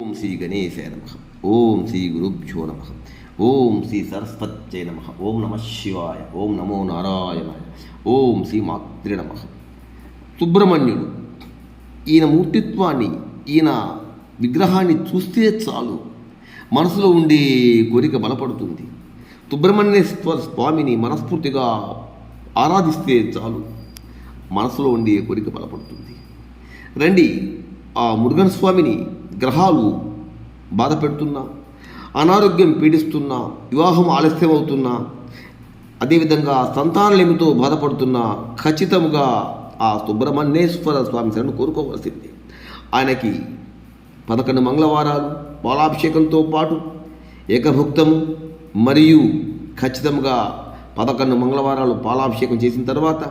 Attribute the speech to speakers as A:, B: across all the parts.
A: ఓం శ్రీ గణేశాయ నమః. ఓం శ్రీ గురుభ్యో నమః. ఓం శ్రీ సరస్వత్యై నమః. ఓం నమః శివాయ. ఓం నమో నారాయణాయ. ఓం శ్రీ మాత్రే నమః. సుబ్రహ్మణ్యుడు ఈయన మూర్తిత్వాన్ని, ఈయన విగ్రహాన్ని చూస్తే చాలు మనసులో ఉండే కోరిక బలపడుతుంది. సుబ్రహ్మణ్యేశ్వర స్వామిని మనస్ఫూర్తిగా ఆరాధిస్తే చాలు మనసులో ఉండే కోరిక బలపడుతుంది. రండి, ఆ మురుగన్ స్వామిని గ్రహాలు బాధ పెడుతున్నా, అనారోగ్యం పీడిస్తున్నా, వివాహం ఆలస్యం అవుతున్నా, అదేవిధంగా సంతానలేమితో బాధపడుతున్నా ఖచ్చితంగా ఆ సుబ్రహ్మణ్యేశ్వర స్వామి శరణు కోరుకోవలసింది. ఆయనకి 11 మంగళవారాలు పాలాభిషేకంతో పాటు ఏకభుక్తము మరియు ఖచ్చితంగా 11 మంగళవారాలు పాలాభిషేకం చేసిన తర్వాత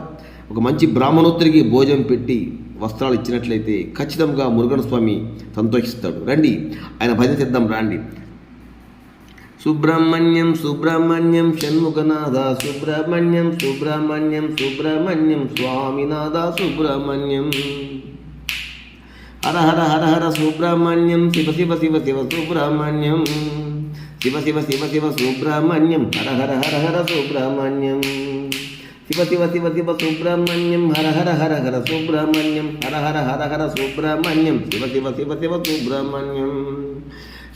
A: ఒక మంచి బ్రాహ్మణోత్తరికి భోజనం పెట్టి వస్త్రాలు ఇచ్చినట్లయితే ఖచ్చితంగా మురుగన్ స్వామి సంతోషిస్తాడు. రండి, ఆయన భజన చేద్దాం. రండి. సుబ్రహ్మణ్యం సుబ్రహ్మణ్యం షణ్ముఖనాథ సుబ్రహ్మణ్యం సుబ్రహ్మణ్యం సుబ్రహ్మణ్యం స్వామినాథ సుబ్రహ్మణ్యం హర హర హర హర సుబ్రహ్మణ్యం శివ శివ శివ శివ సుబ్రహ్మణ్యం శివ శివ శివ శివ సుబ్రహ్మణ్యం హర హర హర హర సుబ్రహ్మణ్యం శివ శివ శివ శివ సుబ్రహ్మణ్యం హర హర హర హర సుబ్రహ్మణ్యం హర హర హర హర సుబ్రహ్మణ్యం శివ శివ శివ శివ సుబ్రహ్మణ్యం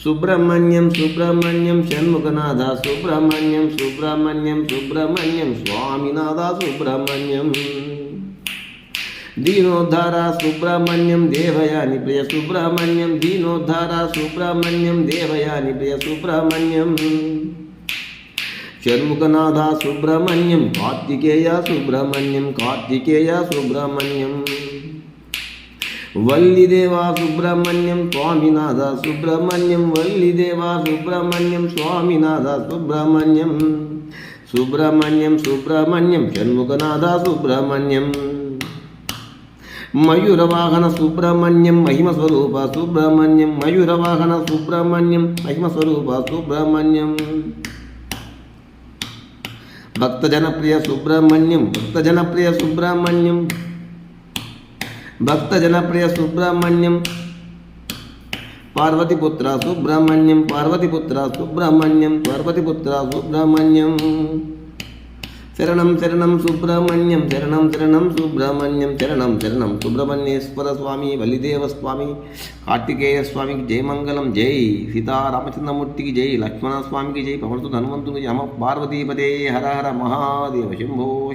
A: సుబ్రహ్మణ్యం సుబ్రహ్మణ్యం షణ్ముఖనాథ సుబ్రహ్మణ్యం సుబ్రహ్మణ్యం సుబ్రహ్మణ్యం స్వామినాథ సుబ్రహ్మణ్యం దీనోద్ధార సుబ్రహ్మణ్యం దేవయాని ప్రియ సుబ్రహ్మణ్యం దీనోద్ధార సుబ్రహ్మణ్యం దేవయాని ప్రియ సుబ్రహ్మణ్యం షణ్ముఖనాథ సుబ్రహ్మణ్యం కార్తికేయ సుబ్రహ్మణ్యం కార్తికేయ సుబ్రహ్మణ్యం వల్లిదేవా సుబ్రహ్మణ్యం స్వామినాథ సుబ్రహ్మణ్యం వల్లిదేవా సుబ్రహ్మణ్యం స్వామినాథ సుబ్రహ్మణ్యం సుబ్రహ్మణ్యం సుబ్రహ్మణ్యం షణ్ముఖనాథ సుబ్రహ్మణ్యం మయూరవాహన సుబ్రహ్మణ్యం మహిమస్వరూప సుబ్రహ్మణ్యం మయూరవాహన సుబ్రహ్మణ్యం మహిమస్వరూప సుబ్రహ్మణ్యం భక్తజనప్రియ సుబ్రహ్మణ్యం భక్తజనప్రియ సుబ్రహ్మణ్యం భక్తజనప్రియ సుబ్రహ్మణ్యం పార్వతీపుత్ర సుబ్రహ్మణ్యం పార్వతీపుత్ర సుబ్రహ్మణ్యం పార్వతీపుత్ర సుబ్రహ్మణ్యం శరణం శరణం సుబ్రహ్మణ్యం శరణం శరణం సుబ్రహ్మణ్యం శరణం శరణం సుబ్రహ్మణ్యేశ్వర స్వామి వల్లిదేవ స్వామి కార్తికేయ స్వామికి జై మంగళం. జై సీతారామచంద్రమూర్తికి జై లక్ష్మణ స్వామికి జై పవనసు హనుమంతునికి నమ పార్వతీపదే హర హర మహాదేవ శంభో.